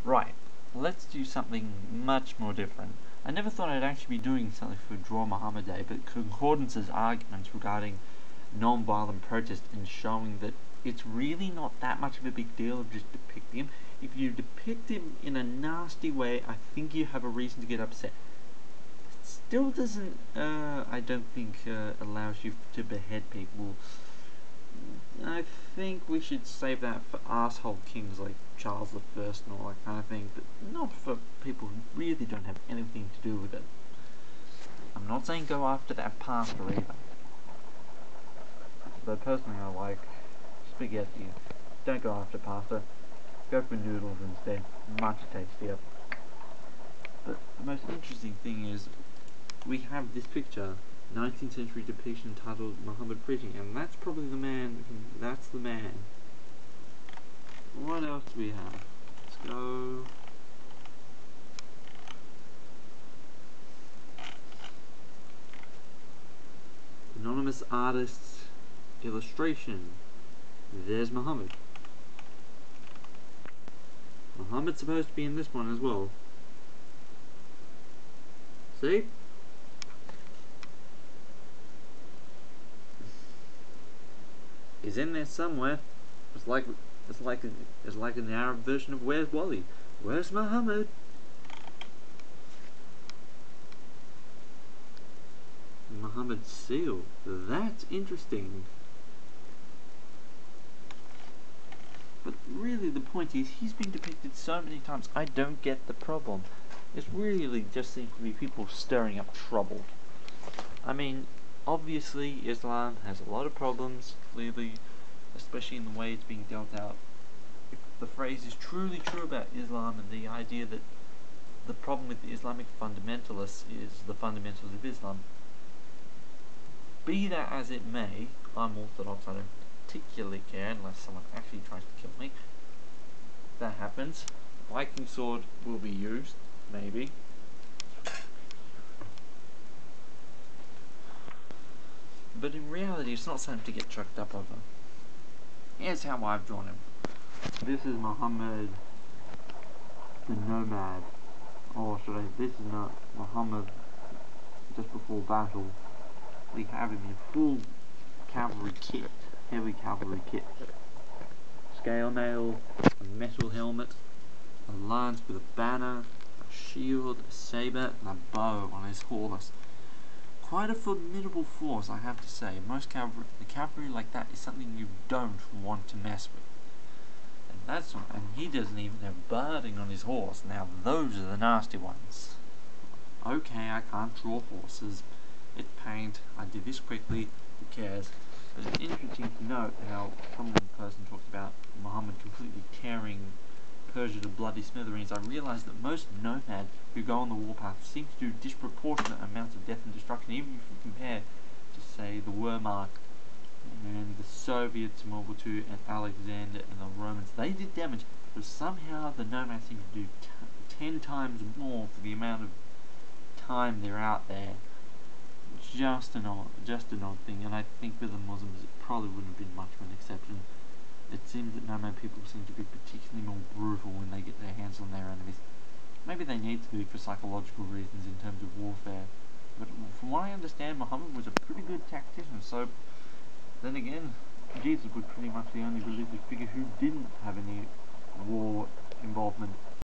Right, let's do something much more different. I never thought I'd actually be doing something for Draw Muhammad Day, but Concordance's arguments regarding non-violent protest and showing that it's really not that much of a big deal of just depicting him. If you depict him in a nasty way, I think you have a reason to get upset. It still doesn't, I don't think, allows you to behead people. I think we should save that for asshole kings like Charles I and all that kind of thing, but not for people who really don't have anything to do with it. I'm not saying go after that pastor either. But personally I like spaghetti. Don't go after pasta. Go for noodles instead. Much tastier. But the most interesting thing is we have this picture, 19th century depiction titled Muhammad Preaching, and that's probably the man. That's the man. What else do we have? Let's go. Anonymous artist's illustration. There's Muhammad. Muhammad's supposed to be in this one as well. See? He's in there somewhere. It's like an Arab version of Where's Wally? Where's Muhammad? Muhammad's seal. That's interesting. But really the point is, he's been depicted so many times, I don't get the problem. It really just seems to be people stirring up trouble. I mean, obviously Islam has a lot of problems, clearly, especially in the way it's being dealt out. If the phrase is truly true about Islam and the idea that the problem with the Islamic fundamentalists is the fundamentals of Islam, be that as it may, I'm Orthodox, I don't particularly care unless someone actually tries to kill me. That happens. Viking sword will be used, maybe. But in reality, it's not something to get chucked up over. Here's how I've drawn him. This is Muhammad the Nomad. Or should I, this is not Muhammad just before battle. We have him in full cavalry kit, heavy cavalry kit. Scale mail, a metal helmet, a lance with a banner, a shield, a saber, and a bow on his horse. Quite a formidable force, I have to say. Most cavalry like that is something you don't want to mess with. And he doesn't even have barding on his horse. Now those are the nasty ones. Okay, I can't draw horses. It's paint. I did this quickly. Who cares? But it's interesting to note how one person talked about Muhammad completely tearing Persia to bloody smithereens. I realised that most nomads who go on the warpath seem to do disproportionate amounts of death and destruction, even if you compare to, say, the Wehrmacht and the Soviets in World War II and Alexander and the Romans. They did damage, but somehow the nomads seem to do 10 times more for the amount of time they're out there. Just an odd thing, and I think with the Muslims it probably wouldn't have been much of an exception. It seems that nomad people seem to be particularly more brutal when they get their hands on their enemies. Maybe they need to be for psychological reasons in terms of warfare, but from what I understand, Muhammad was a pretty good tactician, so then again, Jesus was pretty much the only religious figure who didn't have any war involvement.